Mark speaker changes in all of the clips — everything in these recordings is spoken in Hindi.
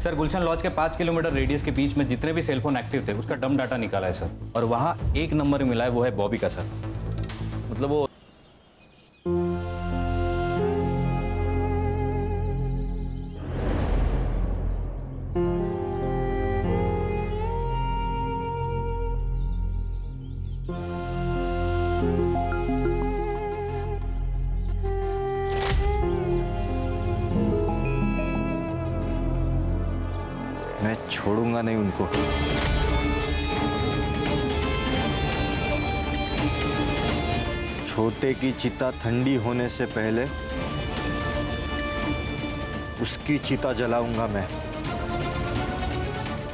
Speaker 1: सर गुलशन लॉज के 5 किलोमीटर रेडियस के बीच में जितने भी सेलफोन एक्टिव थे उसका डम डाटा निकाला है सर, और वहाँ एक नंबर मिला है, वो है बॉबी का सर।
Speaker 2: मतलब वो मैं छोड़ूंगा नहीं उनको। छोटे की चिता ठंडी होने से पहले उसकी चिता जलाऊंगा मैं।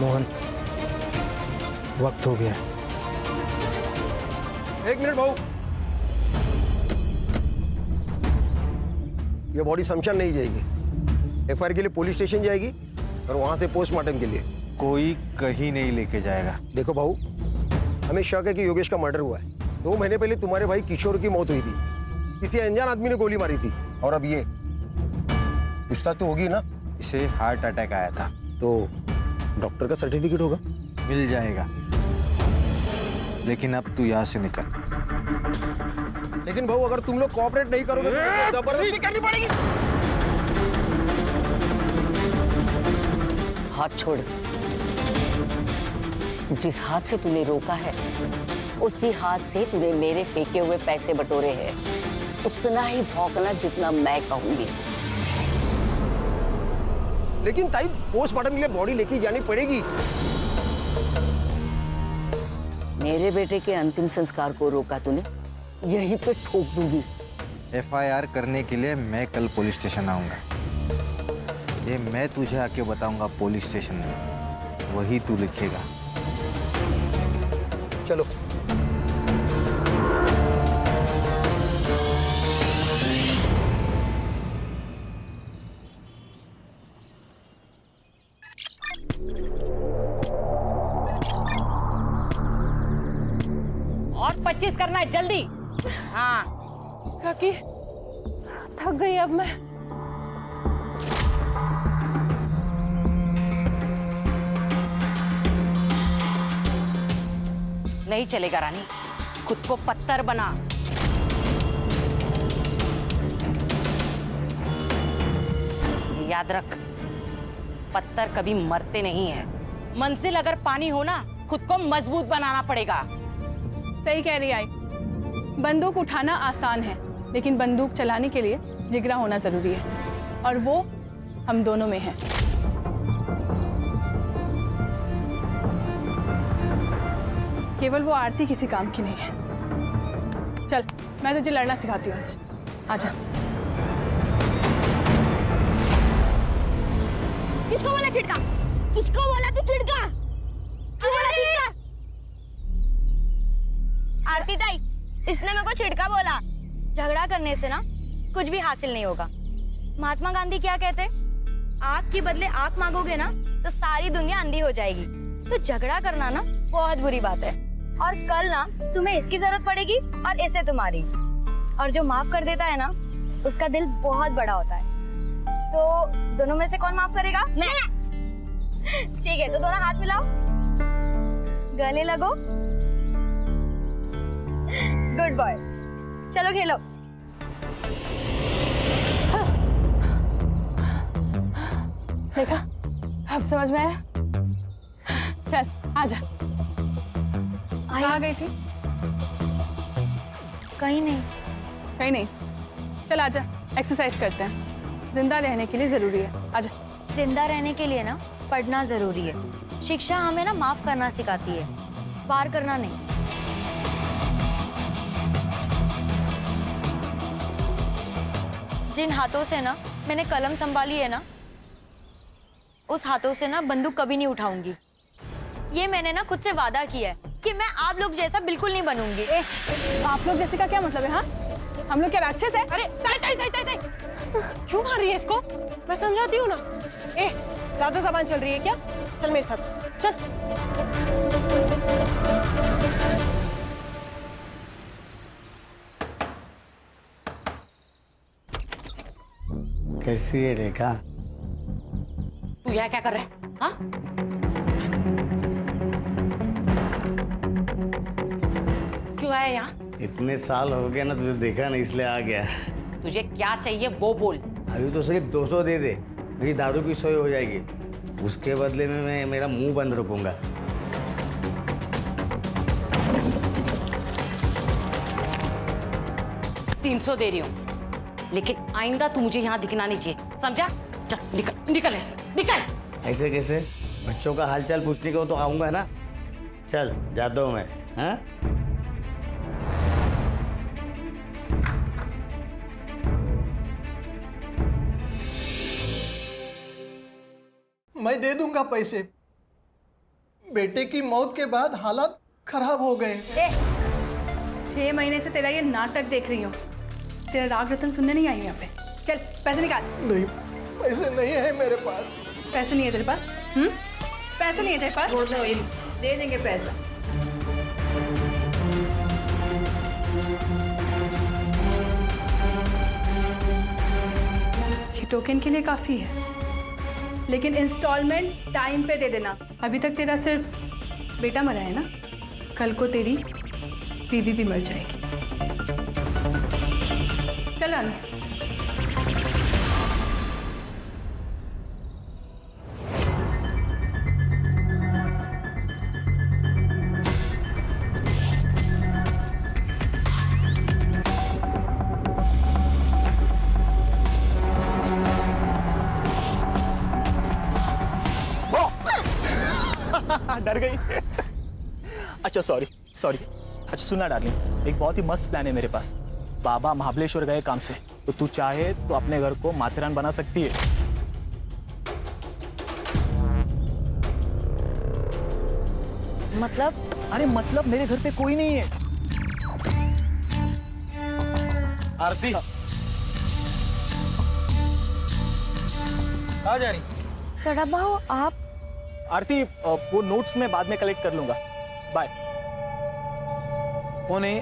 Speaker 3: मोहन, वक्त हो गया।
Speaker 4: एक मिनट भाऊ, ये बॉडी शमशान नहीं जाएगी, एफआईआर के लिए पुलिस स्टेशन जाएगी और वहां से पोस्टमार्टम के लिए।
Speaker 2: कोई कहीं नहीं लेके जाएगा।
Speaker 4: देखो भाऊ, हमें शक है कि योगेश का मर्डर हुआ है। 2 महीने पहले तुम्हारे भाई किशोर की मौत हुई थी, किसी अनजान आदमी ने गोली मारी थी, और अब ये पूछताछ तो होगी ना।
Speaker 2: इसे हार्ट अटैक आया था।
Speaker 4: तो डॉक्टर का सर्टिफिकेट होगा,
Speaker 2: मिल जाएगा, लेकिन अब तू यहाँ से निकल।
Speaker 4: लेकिन भाऊ अगर तुम लोग कोऑपरेट नहीं करोगे तो जबरदस्ती करनी पड़ेगी।
Speaker 5: हाथ छोड़। जिस हाथ से तूने रोका है उसी हाथ से तूने मेरे फेंके हुए पैसे बटोरे हैं। उतना ही भौंकना जितना मैं कहूंगी।
Speaker 4: लेकिन ताई, पोस्टमार्टम के लिए बॉडी लेके जानी पड़ेगी।
Speaker 5: मेरे बेटे के अंतिम संस्कार को रोका तूने, यहीं पे ठोक दूंगी।
Speaker 2: एफआईआर करने के लिए मैं कल पुलिस स्टेशन आऊंगा। ये मैं तुझे आके बताऊंगा पुलिस स्टेशन में, वही तू लिखेगा।
Speaker 4: चलो।
Speaker 6: और 25 करना है जल्दी। हाँ
Speaker 7: काकी, थक गई अब मैं।
Speaker 6: नहीं चलेगा रानी, खुद को पत्थर बना। याद रख, पत्थर कभी मरते नहीं हैं। मंजिल अगर पानी हो ना, खुद को मजबूत बनाना पड़ेगा।
Speaker 7: सही कह रही आई। बंदूक उठाना आसान है, लेकिन बंदूक चलाने के लिए जिगरा होना जरूरी है, और वो हम दोनों में है। केवल वो आरती किसी काम की नहीं है। चल, मैं तुझे लड़ना सिखाती हूँ आज। आजा।
Speaker 8: किसको बोला चिड़का? किसको बोला तू चिड़का? क्यों बोला चिड़का? आरती ताई, इसने मेरे को चिड़का बोला। झगड़ा करने से ना कुछ भी हासिल नहीं होगा। महात्मा गांधी क्या कहते? आग के बदले आग मांगोगे ना तो सारी दुनिया अंधी हो जाएगी। तो झगड़ा करना ना बहुत बुरी बात है, और कल ना तुम्हें इसकी जरूरत पड़ेगी और इसे तुम्हारी। और जो माफ कर देता है ना, उसका दिल बहुत बड़ा होता है। सो दोनों में से कौन माफ करेगा? मैं। ठीक है, तो दोनों हाथ मिलाओ, गले लगो। गुड बॉय, चलो खेलो।
Speaker 7: देखा, अब समझ में आया। चल आजा। कहाँ गई थी?
Speaker 8: कहीं नहीं।
Speaker 7: कहीं नहीं। चल आजा, एक्सरसाइज करते हैं। जिंदा रहने के लिए जरूरी है। आजा।
Speaker 8: जिंदा रहने के लिए ना पढ़ना जरूरी है। शिक्षा हमें ना माफ करना सिखाती है, वार करना नहीं। जिन हाथों से ना मैंने कलम संभाली है ना, उस हाथों से ना बंदूक कभी नहीं उठाऊंगी। ये मैंने ना खुद से वादा किया है कि मैं आप लोग जैसा बिल्कुल नहीं बनूंगी।
Speaker 7: आप लोग जैसे का क्या मतलब है? हाँ, हम लोग क्या राक्षस है?
Speaker 6: अरे ताई ताई ताई ताई ताई, क्यों मार रही है इसको? मैं समझाती हूँ ना। ज्यादा जबान चल रही है क्या? चल मेरे साथ चल।
Speaker 3: कैसी है रेखा?
Speaker 6: तू यहाँ क्या कर रहा है? हाँ? क्यों आया यहाँ?
Speaker 9: इतने साल हो गए ना, तुझे देखा नहीं इसलिए आ गया।
Speaker 6: तुझे क्या चाहिए वो बोल।
Speaker 9: अभी तो सिर्फ 200 दे दे, मेरी दारू की सोई हो जाएगी। उसके बदले में मैं मेरा मुंह बंद रखूंगा।
Speaker 6: तीन 300 दे रही हूँ, लेकिन आइंदा तू मुझे यहाँ दिखना नहीं चाहिए, समझा? चल निकल निकल ऐसे, निकल।
Speaker 9: ऐसे कैसे? बच्चों का हालचाल पूछने को तो आऊंगा ना। चल जाता हूँ मैं। हाँ,
Speaker 3: मैं दे दूंगा पैसे। बेटे की मौत के बाद हालात खराब हो गए।
Speaker 7: 6 महीने से तेरा ये नाटक देख रही हूँ। तेरा राग रतन सुनने नहीं आई हूँ यहाँ पे। चल पैसे निकाल।
Speaker 3: नहीं, पैसे नहीं है मेरे पास।
Speaker 7: पैसे नहीं है तेरे पास? पैसे नहीं है तेरे पास?
Speaker 6: दे देंगे पैसा।
Speaker 7: ये टोकन के लिए काफी है, लेकिन इंस्टॉलमेंट टाइम पे दे देना। अभी तक तेरा सिर्फ बेटा मरा है ना, कल को तेरी बीवी भी मर जाएगी। चल रानी।
Speaker 10: डर गई। अच्छा सॉरी। अच्छा सुना डार्लिंग, एक बहुत ही मस्त प्लान है मेरे पास। बाबा महाबलेश्वर गए काम से, तो तू चाहे तो अपने घर को माथेरान बना सकती है।
Speaker 8: मतलब?
Speaker 10: अरे मतलब मेरे घर पे कोई नहीं है।
Speaker 2: आरती आ जा रही।
Speaker 8: सड़ा भाव आप?
Speaker 10: आरती, वो नोट्स मैं बाद में कलेक्ट कर लूंगा। बाय।
Speaker 2: कौन है?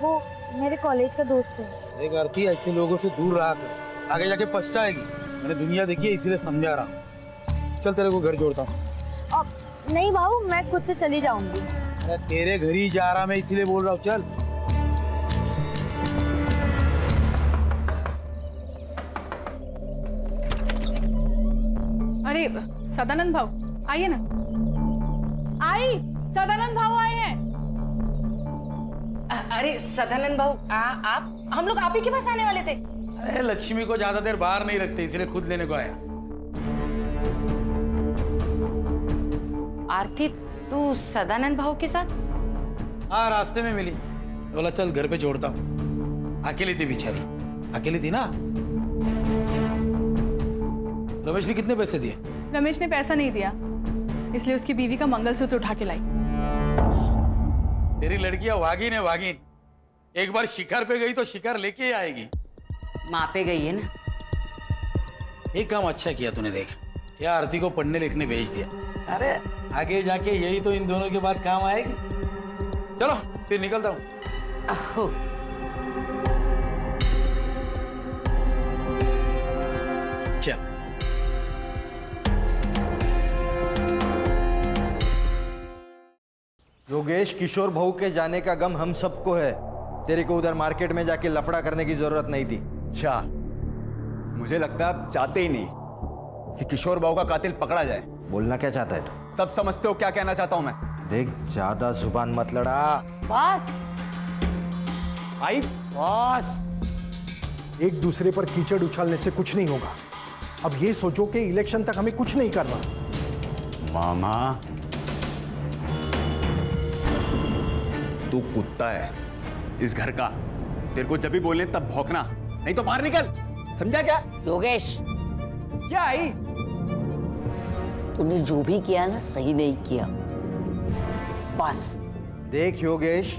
Speaker 8: वो मेरे कॉलेज का दोस्त है।
Speaker 11: देख आरती, ऐसे लोगों से दूर रहा कर, आगे जाके पछताएगी। मैंने दुनिया देखी है, इसीलिए समझा रहा हूँ। चल तेरे को घर जोड़ता हूँ।
Speaker 8: अब नहीं बाबू, मैं खुद से चली जाऊंगी।
Speaker 11: अरे तेरे घर ही जा रहा मैं, इसीलिए बोल रहा हूँ। चल।
Speaker 7: अरे सदानंद भाव आइए ना। आई, सदानंद भाव आए हैं।
Speaker 6: अरे सदानंद भाऊ, आप हम लोग आप ही के पास आने वाले थे।
Speaker 11: अरे लक्ष्मी को ज्यादा देर बाहर नहीं रखते, इसलिए खुद लेने को आया।
Speaker 6: आरती, तू सदानंद भाऊ के साथ?
Speaker 11: हाँ, रास्ते में मिली, बोला चल घर पे जोड़ता हूँ। अकेली थी बेचारी, अकेली थी ना। रमेश ने कितने पैसे दिए?
Speaker 7: रमेश ने पैसा नहीं दिया, इसलिए उसकी बीवी का मंगलसूत्र उठा के लाई।
Speaker 11: तेरी लड़कियां वागिन है, वागिन। एक बार शिकार पे गई तो शिकार लेके ही आएगी।
Speaker 6: माँ पे गई है ना।
Speaker 11: एक काम अच्छा किया तूने, देख या आरती को पढ़ने लिखने भेज दिया। अरे आगे जाके यही तो इन दोनों के बाद काम आएगी। चलो फिर निकलता हूँ।
Speaker 6: अहो,
Speaker 11: चल।
Speaker 2: योगेश, किशोर बहू के जाने का गम हम सबको है। तेरे को उधर मार्केट में जाके लफड़ा करने की जरूरत नहीं थी।
Speaker 12: अच्छा, मुझे लगता है आप चाहते ही नहीं कि किशोर बाबू का कातिल पकड़ा जाए।
Speaker 2: बोलना क्या चाहता है तू?
Speaker 12: सब समझते हो क्या कहना चाहता हूं मैं।
Speaker 2: देख, ज्यादा जुबान मत लड़ा।
Speaker 5: बस
Speaker 12: आई
Speaker 5: बस,
Speaker 3: एक दूसरे पर कीचड़ उछालने से कुछ नहीं होगा। अब ये सोचो कि इलेक्शन तक हमें कुछ नहीं करना।
Speaker 12: मामा, तू कुत्ता है इस घर का। तेरे को जब भी बोले तब भौंकना, नहीं तो बाहर निकल, समझा क्या?
Speaker 5: योगेश,
Speaker 12: क्या आई?
Speaker 5: तूने जो भी किया ना, सही नहीं किया। बस
Speaker 2: देख योगेश,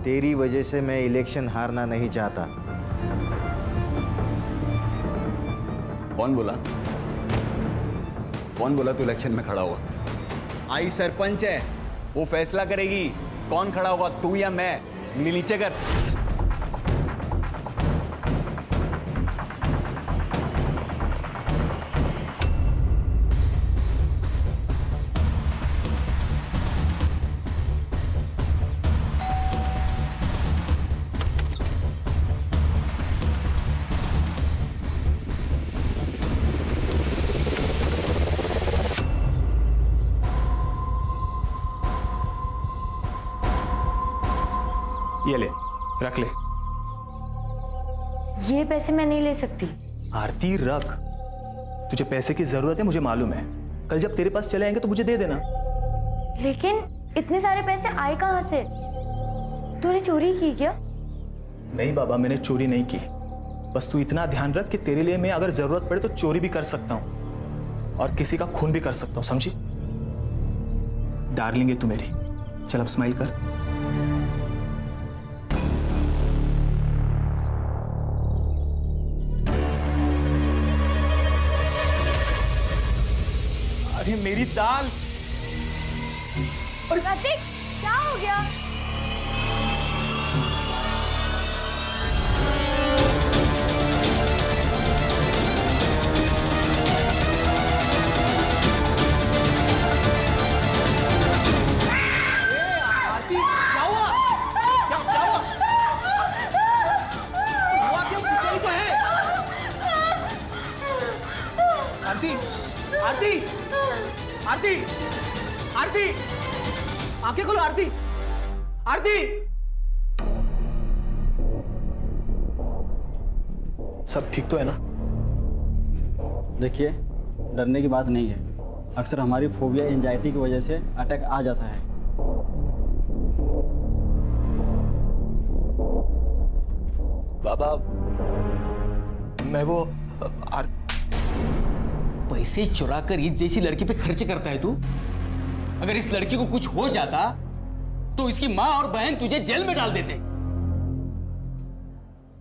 Speaker 2: तेरी वजह से मैं इलेक्शन हारना नहीं चाहता।
Speaker 12: कौन बोला? कौन बोला तू इलेक्शन में खड़ा होगा? आई सरपंच है, वो फैसला करेगी कौन खड़ा होगा, तू या मैं। उंगली नीचे कर।
Speaker 10: रख ले।
Speaker 8: ये पैसे मैं नहीं ले सकती।
Speaker 10: आरती रख, तुझे पैसे की जरूरत है मुझे मालूम है। कल जब तेरे पास चले आएंगे तो मुझे दे देना।
Speaker 8: लेकिन इतने सारे पैसे आए कहाँ से? तूने चोरी की क्या?
Speaker 10: नहीं बाबा, मैंने चोरी नहीं की। बस तू इतना ध्यान रख कि तेरे लिए मैं अगर जरूरत पड़े तो चोरी भी कर सकता हूं और किसी का खून भी कर सकता हूं, समझी? डार्लिंग है तू मेरी। चल अब स्माइल कर। अरे मेरी दाल।
Speaker 8: प्रतीक, क्या हो गया?
Speaker 10: आरती, आरती, आरती, आरती, आंखें खोलो आरती, आरती। सब ठीक तो है ना?
Speaker 13: देखिए, डरने की बात नहीं है। अक्सर हमारी फोबिया एंजाइटी की वजह से अटैक आ जाता है।
Speaker 10: बाबा, मैं वो
Speaker 11: पैसे चुरा कर इस जैसी लड़की पे खर्च करता है तू? अगर इस लड़की को कुछ हो जाता तो इसकी माँ और बहन तुझे जेल में डाल देते।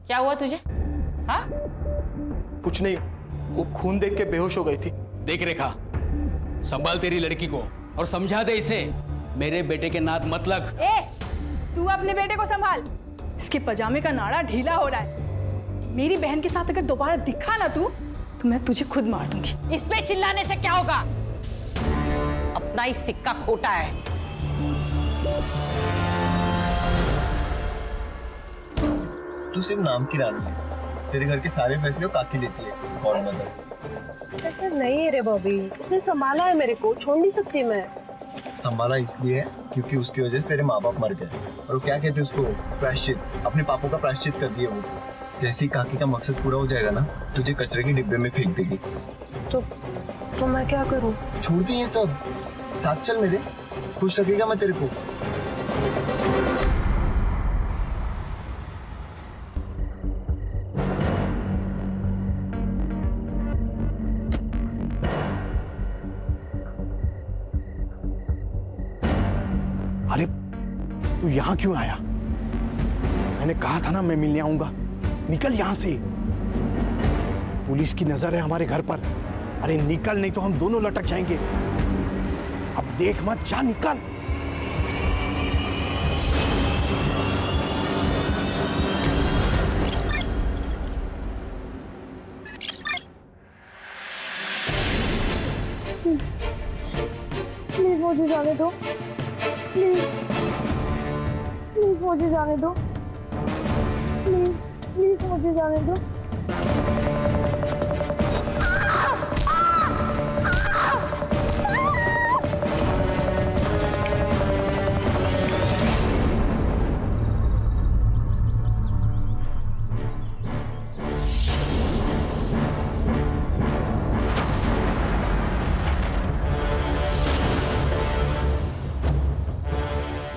Speaker 6: क्या हुआ तुझे? हाँ?
Speaker 10: कुछ नहीं, वो खून देख के बेहोश हो गई थी।
Speaker 11: देख रेखा, संभाल तेरी लड़की को और समझा दे इसे मेरे बेटे के नाद मत लग।
Speaker 7: ए, तू अपने बेटे को संभाल। इसके पजामे का नाड़ा ढीला हो रहा है। मेरी बहन के साथ अगर दोबारा दिखा ना तू, तो मैं तुझे खुद मार दूंगी।
Speaker 6: इस पे चिल्लाने से क्या होगा? अपना ही सिक्का खोटा है।
Speaker 14: तू सिर्फ नाम की रानी है। तेरे घर के सारे फैसले काकी लेती है। कौन मदद?
Speaker 15: ऐसा नहीं है रे बॉबी, उसने संभाला है मेरे को, छोड़ नहीं सकती मैं।
Speaker 14: संभाला इसलिए है क्योंकि उसकी वजह से तेरे माँ बाप मर गए और वो क्या कहते हैं उसको, प्रायश्चित। अपने पापों का प्रायश्चित कर दिया वो। जैसे ही काकी का मकसद पूरा हो जाएगा ना, तुझे कचरे के डिब्बे में फेंक देगी।
Speaker 15: तो मैं क्या करूं?
Speaker 14: छोड़ दी ये सब, साथ चल मेरे, खुश रखेगा मैं तेरे को।
Speaker 4: अरे तू यहाँ क्यों आया? मैंने कहा था ना मैं मिलने आऊंगा। निकल यहां से। पुलिस की नजर है हमारे घर पर। अरे निकल, नहीं तो हम दोनों लटक जाएंगे। अब देख मत, जा निकल।
Speaker 15: प्लीज मुझे जाने दो। प्लीज प्लीज मुझे जाने दो। प्लीज प्लीज मुझे जाने दो।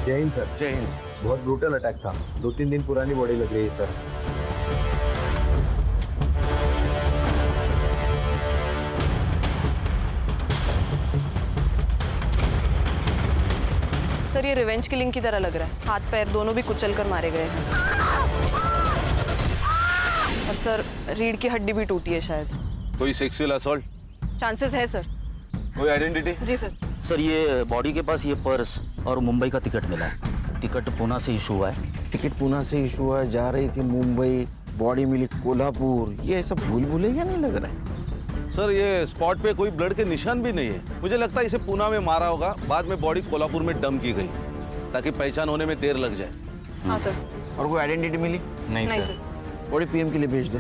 Speaker 14: जय हिंद सर।
Speaker 2: जय हिंद।
Speaker 14: बहुत ब्रूटल अटैक था। 2-3 दिन पुरानी बॉडी लग रही है सर।
Speaker 15: सर ये रिवेंज किलिंग की तरह लग रहा है। हाथ पैर दोनों भी कुचल कर मारे गए हैं। और सर रीढ़ की हड्डी भी टूटी है शायद।
Speaker 16: कोई सेक्सुअल असॉल्ट?
Speaker 15: चांसेस है सर।
Speaker 16: कोई आइडेंटिटी?
Speaker 15: जी सर।
Speaker 17: सर ये बॉडी के पास ये पर्स और मुंबई का टिकट मिला है। टिकट पूना से इशू हुआ है।
Speaker 2: टिकट पूना से इशू हुआ है, जा रही थी मुंबई, बॉडी मिली कोल्हापुर। ये सब भूल भुलैया नहीं लग रहा है
Speaker 16: सर। ये स्पॉट पे कोई ब्लड के निशान भी नहीं है। मुझे लगता है इसे पूना में मारा होगा, बाद में बॉडी कोल्हापुर में डंप की गई ताकि पहचान होने में देर लग जाए।
Speaker 15: हाँ सर।
Speaker 2: और कोई आइडेंटिटी मिली?
Speaker 15: नहीं सर।
Speaker 2: बॉडी पीएम के लिए भेज दे।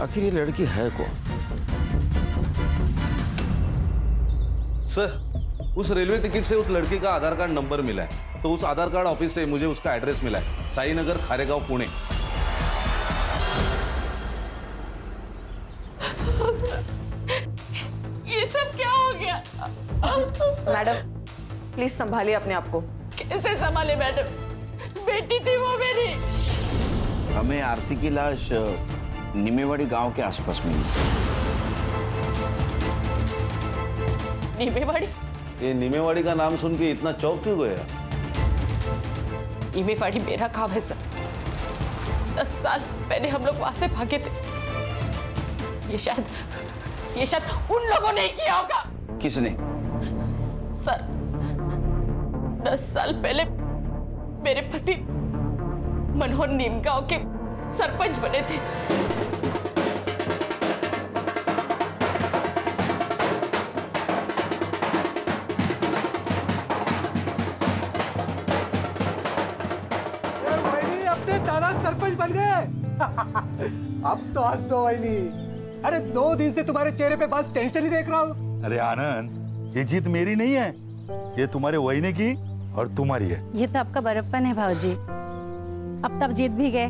Speaker 2: आखिर ये लड़की है कौन?
Speaker 16: सर उस रेलवे टिकट से उस लड़की का आधार कार्ड नंबर मिला है। तो उस आधार कार्ड ऑफिस से मुझे उसका एड्रेस मिला है, साई नगर, खारेगांव, पुणे।
Speaker 6: ये सब क्या हो गया?
Speaker 15: मैडम प्लीज संभालिए अपने आप को।
Speaker 6: कैसे संभाले मैडम? बेटी थी वो मेरी।
Speaker 9: हमें आरती की लाश निमेवाड़ी गांव के आसपास मिली।
Speaker 6: निमेवाड़ी?
Speaker 16: ये निमेवाड़ी का नाम सुन के इतना चौंक क्यों गया?
Speaker 6: निमेवाड़ी मेरा गांव है सर। 10 साल पहले हम लोग वहां से भागे थे। ये शायद उन लोगों ने किया होगा।
Speaker 9: किसने?
Speaker 6: सर 10 साल पहले मेरे पति मनोहर नीमगांव के सरपंच बने थे।
Speaker 3: अपने दादा सरपंच बन गए। अब तो हंस दो वहीनी। अरे 2 दिन से तुम्हारे चेहरे पे बस टेंशन ही देख रहा हूँ।
Speaker 4: अरे आनंद, ये जीत मेरी नहीं है, ये तुम्हारे वहीने की और तुम्हारी है।
Speaker 18: ये तो आपका बड़प्पन है भाऊजी। अब तब जीत भी गए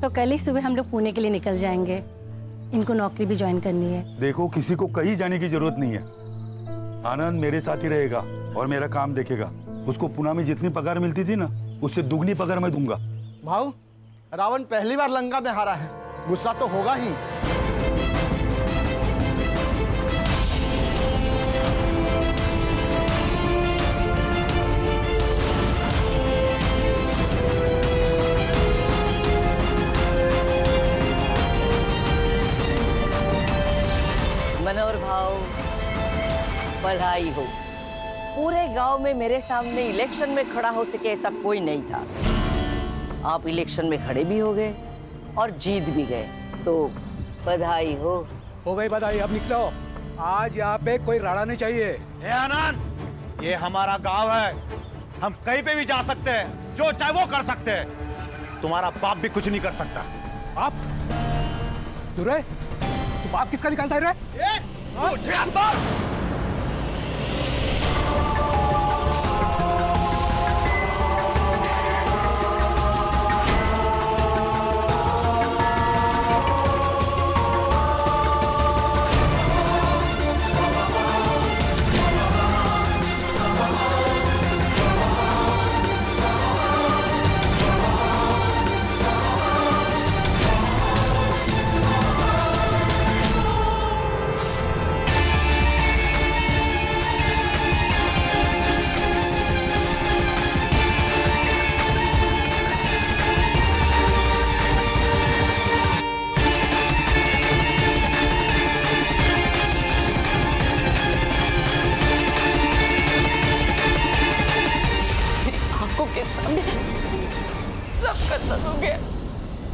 Speaker 18: तो कल ही सुबह हम लोग पुणे के लिए निकल जाएंगे। इनको नौकरी भी ज्वाइन करनी है।
Speaker 4: देखो, किसी को कहीं जाने की जरूरत नहीं है। आनंद मेरे साथ ही रहेगा और मेरा काम देखेगा। उसको पुणे में जितनी पगार मिलती थी ना, उससे दुगनी पगार मैं दूंगा। भाऊ, रावण पहली बार लंका में हारा है, गुस्सा तो होगा ही।
Speaker 5: मनोहर भाव, बधाई हो। पूरे गांव में मेरे सामने इलेक्शन में खड़ा हो सके ऐसा कोई नहीं था। आप इलेक्शन में खड़े भी हो गए और जीत भी गए, तो बधाई हो।
Speaker 3: हो गई बधाई, अब निकलो। आज यहाँ पे कोई राड़ा नहीं चाहिए।
Speaker 4: ए आनंद, ये हमारा गांव है, हम कहीं पे भी जा सकते हैं, जो चाहे वो कर सकते हैं। तुम्हारा बाप भी कुछ नहीं कर सकता।
Speaker 3: आप दुरे, तुम बाप किसका निकालता है रे?
Speaker 4: मुझे अंदर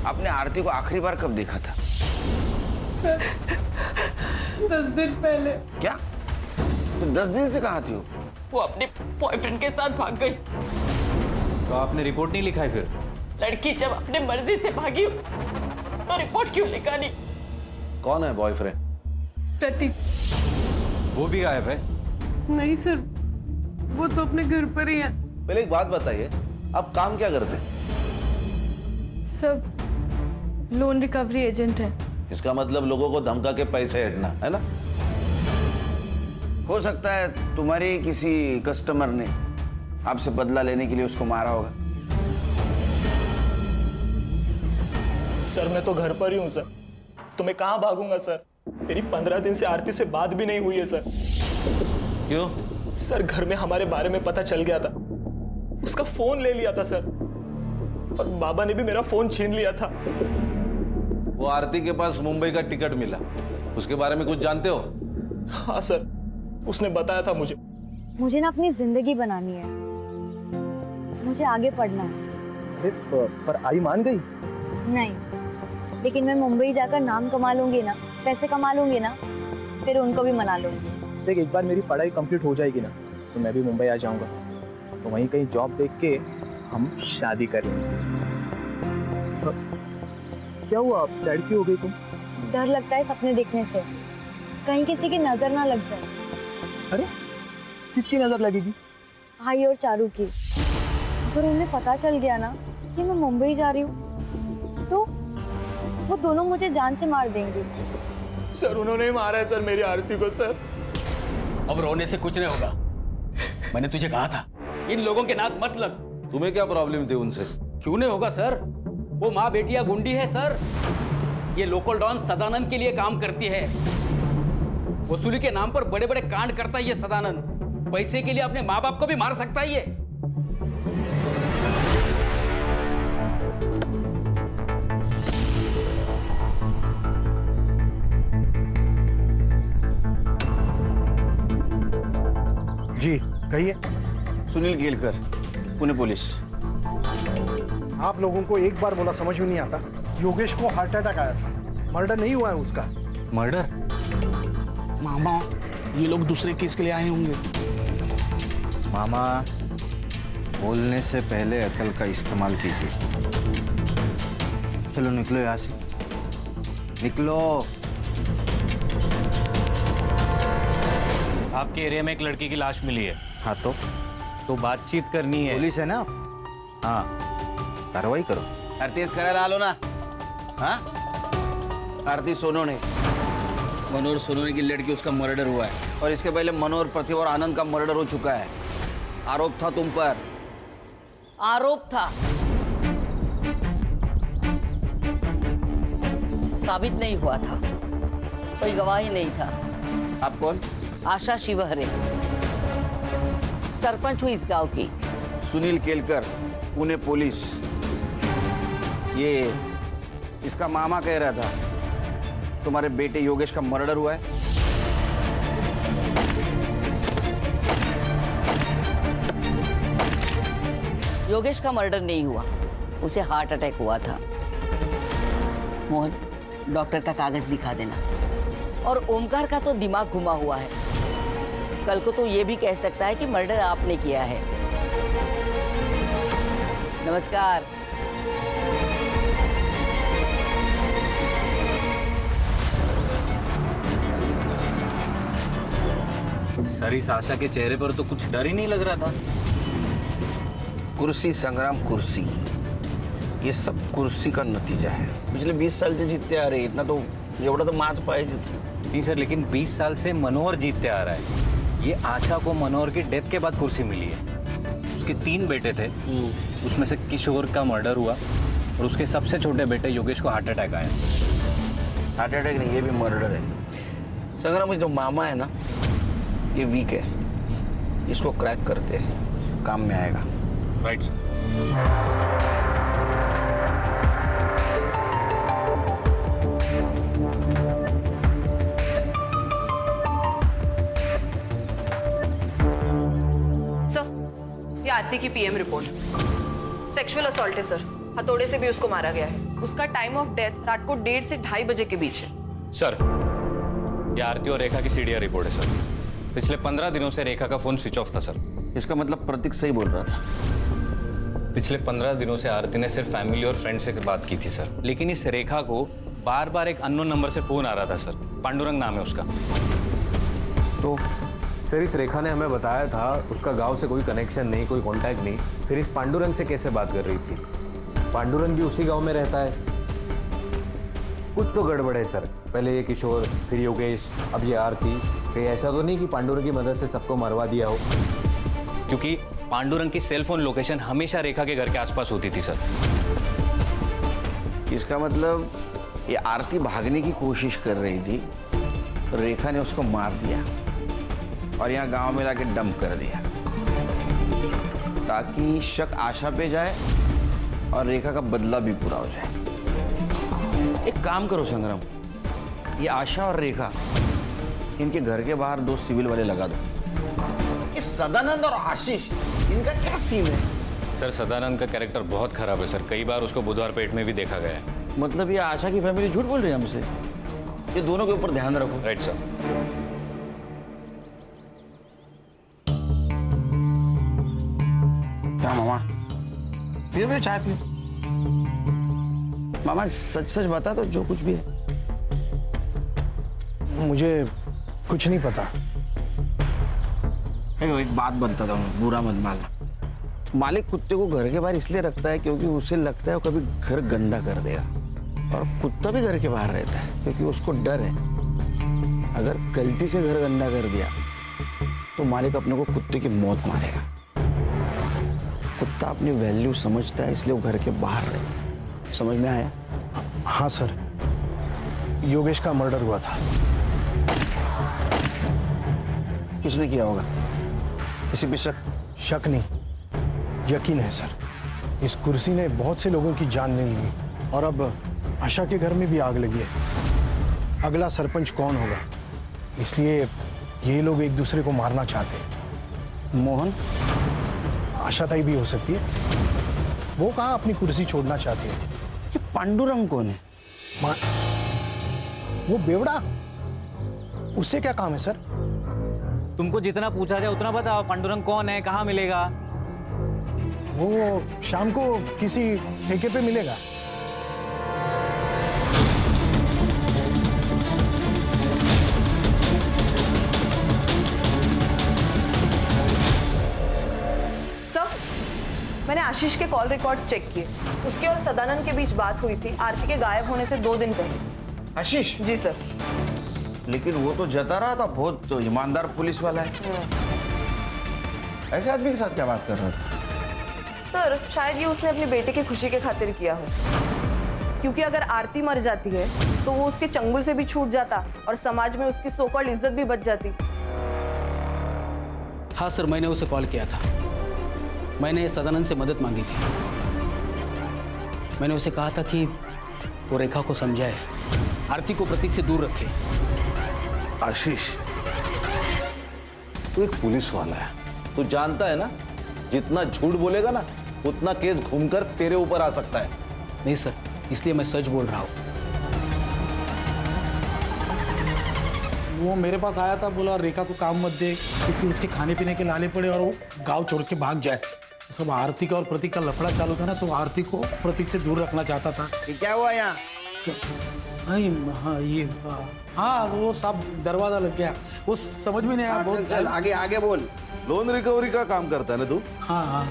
Speaker 9: आपने आरती को आखिरी बार कब देखा था?
Speaker 6: 10 दिन पहले।
Speaker 9: क्या? तो 10 दिन से कहाँ थी वो?
Speaker 6: वो अपने बॉयफ्रेंड के साथ भाग गई।
Speaker 1: तो आपने रिपोर्ट नहीं लिखा है फिर?
Speaker 6: लड़की जब अपने मर्जी से भागी हो, तो रिपोर्ट क्यों लिखा नहीं?
Speaker 16: कौन है बॉयफ्रेंड?
Speaker 15: प्रतीक।
Speaker 16: वो भी गायब है?
Speaker 15: नहीं सर, वो तो अपने घर पर ही है।
Speaker 16: पहले एक बात बताइए, आप काम क्या करते हैं?
Speaker 7: सब लोन रिकवरी एजेंट है।
Speaker 16: इसका मतलब लोगों को धमका के पैसे हटना है ना?
Speaker 9: हो सकता है तुम्हारी किसी कस्टमर ने आपसे बदला लेने के लिए उसको मारा होगा।
Speaker 10: सर मैं तो घर पर ही हूँ सर, तो मैं कहाँ भागूंगा सर? मेरी 15 दिन से आरती से बात भी नहीं हुई है सर।
Speaker 16: क्यों?
Speaker 10: सर घर में हमारे बारे में पता चल गया था, उसका फोन ले लिया था सर, और बाबा ने भी मेरा फोन छीन लिया था।
Speaker 16: वो आरती के पास मुंबई का टिकट मिला, उसके बारे में कुछ जानते हो?
Speaker 10: हाँ सर, उसने बताया था मुझे।
Speaker 8: मुझे ना अपनी जिंदगी बनानी है, मुझे आगे पढ़ना है।
Speaker 14: पर आई मान गई?
Speaker 8: नहीं, लेकिन मैं मुंबई जाकर नाम कमा लूंगी ना, पैसे कमा लूंगी ना, फिर उनको भी मना लूंगी।
Speaker 14: देख, एक बार मेरी पढ़ाई कंप्लीट हो जाएगी ना, तो मैं भी मुंबई आ जाऊंगा, तो वहीं कहीं जॉब देख के हम शादी कर लेंगे। क्या हुआ, आप सैड क्यों हो गई तुम?
Speaker 8: डर लगता है सपने देखने से, कहीं किसी की नजर ना लग जाए।
Speaker 14: अरे किसकी नजर लगेगी?
Speaker 8: भाई और चारू की। अगर उन्हें पता चल गया ना कि मैं मुंबई जा रही हूँ तो वो दोनों मुझे जान से मार देंगे।
Speaker 4: सर उन्होंने मारा है सर मेरी आरती को सर।
Speaker 11: अब रोने से कुछ नहीं होगा। मैंने तुझे कहा था इन लोगों के नाक मत लग।
Speaker 16: तुम्हें क्या प्रॉब्लम थी उनसे?
Speaker 11: क्यों नहीं होगा सर, वो माँ बेटिया गुंडी है सर। ये लोकल डॉन सदानंद के लिए काम करती है। वसूली के नाम पर बड़े बड़े कांड करता है ये सदानंद। पैसे के लिए अपने माँ बाप को भी मार सकता है ये।
Speaker 4: जी कहिए।
Speaker 2: सुनील केलकर, पुणे पुलिस।
Speaker 4: आप लोगों को एक बार बोला समझ में नहीं आता? योगेश को हार्ट अटैक आया था, मर्डर नहीं हुआ है उसका।
Speaker 1: मर्डर?
Speaker 10: मामा ये लोग दूसरे केस के लिए आए होंगे।
Speaker 2: मामा, बोलने से पहले अकल का इस्तेमाल कीजिए। चलो निकलो यहाँ से, निकलो।
Speaker 1: आपके एरिया में एक लड़की की लाश मिली है।
Speaker 2: हाँ
Speaker 1: तो बातचीत करनी है।
Speaker 2: पुलिस है ना?
Speaker 1: हाँ,
Speaker 2: कार्रवाई करो।
Speaker 9: आरती करा ला लो ना। हाँ, आरती सोनोने, मनोहर सोनोने की लड़की, उसका मर्डर हुआ है। और इसके पहले मनोहर, प्रतिभा और आनंद का मर्डर हो चुका है। आरोप था तुम पर।
Speaker 5: आरोप था, साबित नहीं हुआ था, कोई गवाही नहीं था।
Speaker 9: आप कौन?
Speaker 5: आशा शिवहरे, सरपंच हुई इस गांव की।
Speaker 9: सुनील केलकर, पुणे पुलिस। ये इसका मामा कह रहा था तुम्हारे बेटे योगेश का मर्डर हुआ है।
Speaker 5: योगेश का मर्डर नहीं हुआ, उसे हार्ट अटैक हुआ था। मोहन, डॉक्टर का कागज दिखा देना। और ओमकार का तो दिमाग घुमा हुआ है, कल को तो ये भी कह सकता है कि मर्डर आपने किया है। नमस्कार।
Speaker 1: सर, इस आशा के चेहरे पर तो कुछ डर ही नहीं लग रहा था।
Speaker 9: कुर्सी संग्राम, कुर्सी, ये सब कुर्सी का नतीजा है। पिछले 20 साल से जीतते आ रहे, इतना तो एवढा तो माच पाहिजे।
Speaker 1: नहीं सर, लेकिन 20 साल से मनोहर जीतते आ रहा है। ये आशा को मनोहर की डेथ के बाद कुर्सी मिली है। उसके 3 बेटे थे, उसमें से किशोर का मर्डर हुआ और उसके सबसे छोटे बेटे योगेश को हार्ट अटैक आया।
Speaker 9: हार्ट अटैक नहीं, ये भी मर्डर है। संग्राम, जो मामा है ना, ये वीक है, इसको क्रैक करते हैं, काम में आएगा।
Speaker 1: Right sir.
Speaker 15: ये आरती की पीएम रिपोर्ट। सेक्सुअल असॉल्ट है सर, हथौड़े से भी उसको मारा गया है। उसका टाइम ऑफ डेथ रात को 1:30 से 2:30 बजे के बीच है।
Speaker 1: सर, ये आरती और रेखा की सीडीआर रिपोर्ट है सर। पिछले 15 दिनों से रेखा का फोन स्विच ऑफ था सर।
Speaker 9: इसका मतलब प्रतीक सही बोल रहा था।
Speaker 1: पिछले 15 दिनों से आरती ने सिर्फ फैमिली और फ्रेंड से बात की थी सर, लेकिन इस रेखा को बार बार एक अननोन नंबर से फोन आ रहा था सर। पांडुरंग नाम है उसका।
Speaker 19: तो सर, इस रेखा ने हमें बताया था उसका गांव से कोई कनेक्शन नहीं, कोई कांटेक्ट नहीं। फिर इस पांडुरंग से कैसे बात कर रही थी? पांडुरंग भी उसी गांव में रहता है। कुछ तो गड़बड़ है सर। पहले ये किशोर, फिर योगेश, अब ये आरती। कहीं ऐसा तो नहीं कि पांडुरंग की मदद से सबको मरवा दिया हो?
Speaker 1: क्योंकि पांडुरंग की सेल फोन लोकेशन हमेशा रेखा के घर के आसपास होती थी सर।
Speaker 9: इसका मतलब ये आरती भागने की कोशिश कर रही थी, तो रेखा ने उसको मार दिया और यहाँ गांव में लाके डंप कर दिया, ताकि शक आशा पे जाए और रेखा का बदला भी पूरा हो जाए। एक काम करो संग्राम, ये आशा और रेखा, इनके घर के बाहर 2 सिविल वाले लगा दो। इस सदानंद और आशीष, इनका क्या सीन है?
Speaker 1: सर, सदानंद का कैरेक्टर बहुत खराब है सर। कई बार उसको बुधवार पेट में भी देखा गया है।
Speaker 9: मतलब ये आशा की फैमिली झूठ बोल रही है हमसे? ये दोनों के ऊपर ध्यान रखो।
Speaker 1: Right sir.
Speaker 9: क्या मामा, पियो चाय पियो। मामा सच सच बता दो, जो कुछ भी है।
Speaker 4: मुझे कुछ नहीं पता।
Speaker 9: एक बात बताता हूँ, बुरा मत मानना। मालिक कुत्ते को घर के बाहर इसलिए रखता है क्योंकि उसे लगता है वो कभी घर गंदा कर देगा, और कुत्ता भी घर के बाहर रहता है क्योंकि उसको डर है अगर गलती से घर गंदा कर दिया तो मालिक अपने को कुत्ते की मौत मारेगा। कुत्ता अपनी वैल्यू समझता है इसलिए वो घर के बाहर रहता है। समझ में आया?
Speaker 4: हाँ सर, योगेश का मर्डर हुआ था।
Speaker 9: किसने किया होगा? किसी पे शक?
Speaker 4: शक नहीं, यकीन है सर। इस कुर्सी ने बहुत से लोगों की जान ले ली और अब आशा के घर में भी आग लगी है। अगला सरपंच कौन होगा, इसलिए ये लोग एक दूसरे को मारना चाहते हैं।
Speaker 9: मोहन?
Speaker 4: आशा ताई भी हो सकती है, वो कहाँ अपनी कुर्सी छोड़ना चाहती है।
Speaker 9: ये पांडुरंग कौन है?
Speaker 4: वो बेवड़ा, उससे क्या काम है सर?
Speaker 1: तुमको जितना पूछा जाए उतना बताओ, पांडुरंग कौन है, कहाँ मिलेगा?
Speaker 4: वो शाम को किसी ठेके पे मिलेगा।
Speaker 15: सर, मैंने आशीष के कॉल रिकॉर्ड्स चेक किए। उसके और सदानंद के बीच बात हुई थी आरती के गायब होने से 2 दिन पहले।
Speaker 9: आशीष?
Speaker 15: जी सर।
Speaker 9: लेकिन वो तो जता रहा था, बहुत तो ईमानदार पुलिस वाला है। ऐसे आदमी के साथ क्या बात कर रहा था?
Speaker 15: सर, शायद ये उसने अपने बेटे की खुशी के खातिर किया हो, क्योंकि अगर आरती मर जाती है तो वो उसके चंगुल से भी छूट जाता और समाज में उसकी सो कॉल्ड इज्जत भी बच जाती।
Speaker 11: हाँ सर, मैंने उसे कॉल किया था। मैंने सदानंद से मदद मांगी थी। मैंने उसे कहा था कि वो रेखा को समझाए, आरती को प्रतीक से दूर रखे।
Speaker 16: आशीष, तू एक पुलिस वाला है, तू जानता है ना जितना झूठ बोलेगा ना उतना केस घूमकर तेरे ऊपर आ सकता है।
Speaker 11: नहीं सर, इसलिए मैं सच बोल रहा हूँ।
Speaker 20: वो मेरे पास आया था, बोला रेखा को काम मत दे क्योंकि उसके खाने पीने के लाले पड़े और वो गांव छोड़ के भाग जाए। सब आरती का और प्रतीक का लफड़ा चालू था ना, तो आरती को प्रतीक से दूर रखना चाहता था।
Speaker 9: क्या हुआ यहाँ?
Speaker 20: हाँ, वो सब दरवाजा लग गया, वो समझ में नहीं आया। बहुत
Speaker 9: चल आगे आगे बोल।
Speaker 16: लोन रिकवरी का काम करता है ना तू?
Speaker 20: हाँ।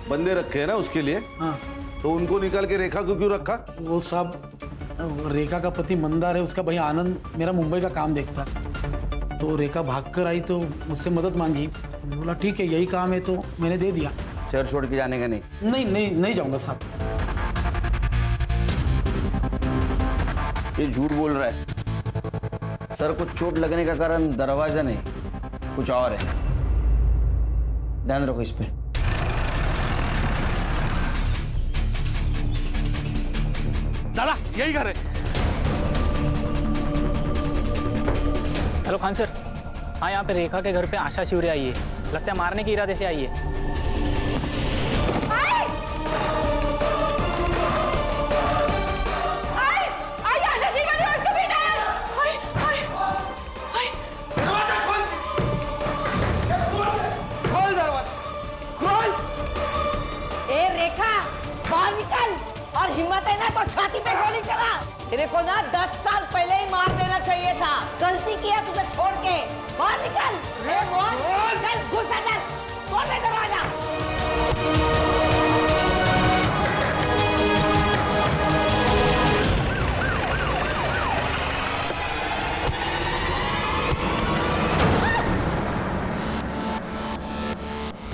Speaker 16: बंदे रखे हैं ना उसके लिए?
Speaker 20: हाँ।
Speaker 16: तो उनको निकाल के रेखा को क्यों रखा?
Speaker 20: वो सब रेखा का पति मंदार है, उसका भैया आनंद मेरा मुंबई का काम देखता है। तो रेखा भागकर आई तो मुझसे मदद मांगी। बोला ठीक है, यही काम है, तो मैंने दे दिया।
Speaker 9: शहर छोड़ के जाने का नहीं?
Speaker 20: नहीं जाऊंगा साहब।
Speaker 9: ये झूठ बोल रहा है। सर को चोट लगने का कारण दरवाजा नहीं, कुछ और है। ध्यान रखो इस पे।
Speaker 10: दादा, यही घर है। Hello Khan sir. हाँ, यहाँ पे रेखा के घर पे आशा शिवरे आई है। लगता है मारने के इरादे से आई है।
Speaker 5: हिम्मत है ना तो छाती पे गोली चला। तेरे को ना 10 साल पहले ही मार देना चाहिए था। गलती किया तुझे छोड़ के। बाहर निकल। चल घुस अंदर, तोड़ दे दरवाजा।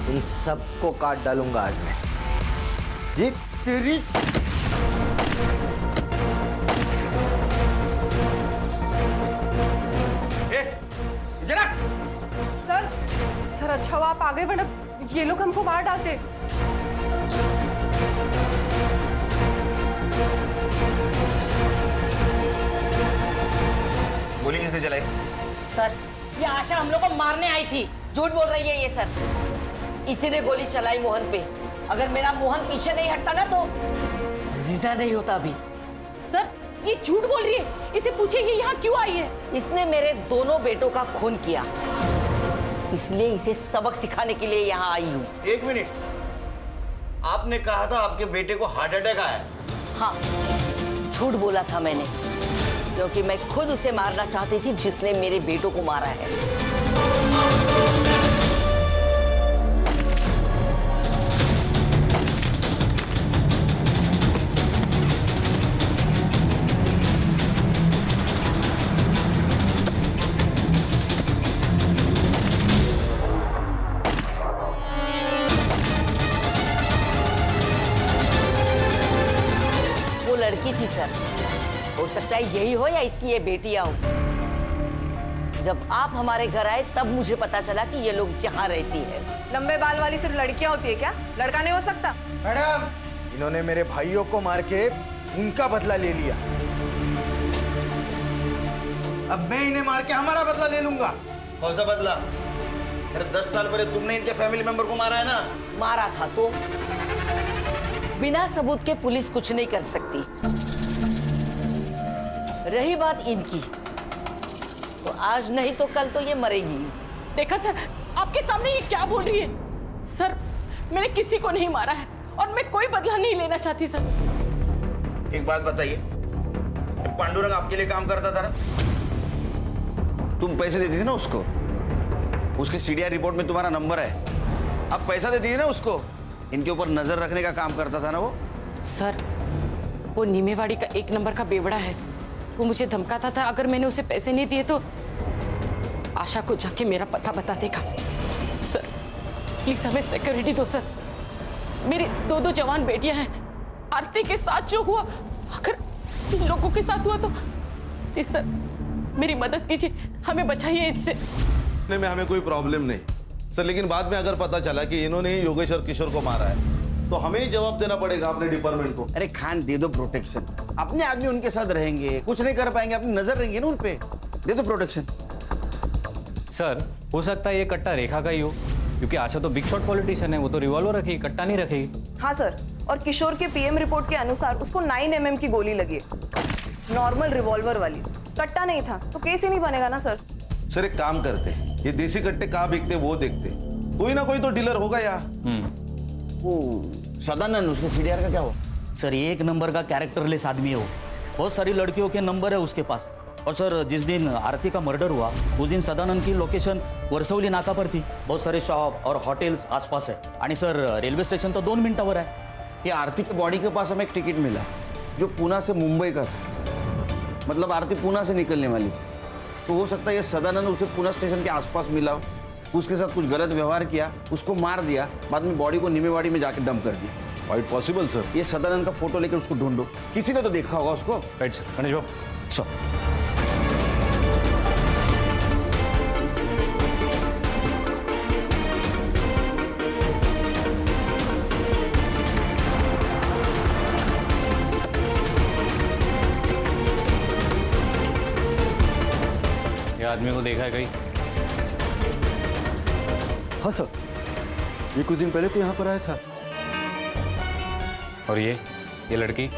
Speaker 2: इन सबको काट डालूंगा आज मैं। जी तेरी
Speaker 15: सर अच्छा हुआ आप आ गए, वरना ये लोग हमको मार डालते।
Speaker 9: गोली किसने चलाई?
Speaker 5: सर, ये आशा हम लोग को मारने आई थी। झूठ बोल रही है ये सर। इसी ने गोली चलाई मोहन पे। अगर मेरा मोहन पीछे नहीं हटता ना तो जिंदा नहीं होता अभी।
Speaker 6: सर, ये झूठ बोल रही है। इसे पूछिए ये यहाँ क्यों आई है।
Speaker 5: इसने मेरे दोनों बेटों का खून किया, इसलिए इसे सबक सिखाने के लिए यहाँ आई हूँ।
Speaker 9: एक मिनट, आपने कहा था आपके बेटे को हार्ट अटैक आया?
Speaker 5: हाँ, झूठ बोला था मैंने, क्योंकि मैं खुद उसे मारना चाहती थी जिसने मेरे बेटों को मारा है। लड़की थी सर। हो सकता है यही हो या इसकी ये बेटियां हो। जब आप हमारे घर आए तब मुझे पता चला कि ये लोग यहाँ रहती है।
Speaker 15: लंबे बाल वाली सिर्फ लड़कियां होती है क्या? लड़का नहीं हो सकता?
Speaker 4: मैडम, इन्होंने मेरे भाइयों को मार के उनका बदला ले लिया। अब मैं इन्हें मार के हमारा बदला ले लूंगा।
Speaker 9: कौन सा बदला? अरे 10 साल पहले तुमने इनके फैमिली मेंबर को मारा है ना।
Speaker 5: मारा था तो बिना सबूत के पुलिस कुछ नहीं कर सकती। रही बात इनकी, तो आज नहीं तो कल तो ये मरेगी।
Speaker 6: देखा सर, आपके सामने ये क्या बोल रही है? सर, मैंने किसी को नहीं मारा है और मैं कोई बदला नहीं लेना चाहती सर।
Speaker 9: एक बात बताइए, पांडुरंग आपके लिए काम करता था ना? तुम पैसे देती थी ना उसको? उसके सीडीआर रिपोर्ट में तुम्हारा नंबर है। अब पैसा देती थी ना उसको? इनके ऊपर नजर रखने का काम करता था ना वो?
Speaker 6: सर, वो नीमेवाड़ी का 1 नंबर का बेवड़ा है। वो मुझे धमकाता था अगर मैंने उसे पैसे नहीं दिए तो आशा को जाके मेरा पता बता देगा। सर प्लीज हमें सिक्योरिटी दो सर। मेरी 2 जवान बेटियां हैं। आरती के साथ जो हुआ अगर इन लोगों के साथ हुआ तो प्लीज सर मेरी मदद कीजिए, हमें बचाइए इससे।
Speaker 16: में हमें कोई प्रॉब्लम नहीं सर, लेकिन बाद में अगर पता चला कि इन्होंने ही योगेश और किशोर को मारा है तो हमें ही जवाब देना पड़ेगा अपने डिपार्टमेंट को।
Speaker 9: अरे खान, दे दो प्रोटेक्शन। अपने आदमी उनके साथ रहेंगे, कुछ नहीं कर पाएंगे, अपनी नजर रहेंगे ना उन पे। दे दो प्रोटेक्शन।
Speaker 1: सर हो सकता है ये कट्टा रेखा का ही हो, क्योंकि आशा तो बिग शॉट पॉलिटिशियन है, वो तो रिवॉल्वर रखेगी, कट्टा नहीं रखेगी।
Speaker 15: हाँ सर, और किशोर के पीएम रिपोर्ट के अनुसार उसको 9 mm की गोली लगी है, नॉर्मल रिवॉल्वर वाली। कट्टा नहीं था तो केस ही नहीं बनेगा ना सर।
Speaker 16: सर एक काम करते, ये देसी कट्टे कहाँ बिकते वो देखते, कोई ना कोई तो डीलर होगा यहाँ।
Speaker 9: वो सदानंद, उसके सीडीआर का क्या हुआ?
Speaker 17: सर 1 नंबर का कैरेक्टरलेस आदमी है वो। बहुत सारी लड़कियों के नंबर है उसके पास। और सर जिस दिन आरती का मर्डर हुआ उस दिन सदानंद की लोकेशन वर्सवली नाका पर थी। बहुत सारे शॉप और होटल्स आसपास है आणि सर रेलवे स्टेशन तो 2 मिनटावर है।
Speaker 9: ये आरती के बॉडी के पास हमें एक टिकट मिला जो पूना से मुंबई का था, मतलब आरती पूना से निकलने वाली थी। तो हो सकता है ये सदानंद उसे पूना स्टेशन के आसपास मिला हो, उसके साथ कुछ गलत व्यवहार किया, उसको मार दिया, बाद में बॉडी को नीमेवाड़ी में जाके डंप कर दिया।
Speaker 16: Quite possible sir.
Speaker 9: ये सदानंद का फोटो लेकर उसको ढूंढो, किसी ने तो देखा होगा उसको।
Speaker 1: राइट सर, गणेश बाबू
Speaker 17: सर।
Speaker 1: ये आदमी को देखा है कहीं?
Speaker 14: हाँ सर, ये कुछ दिन पहले तो यहाँ पर आया था।
Speaker 1: और ये लड़की?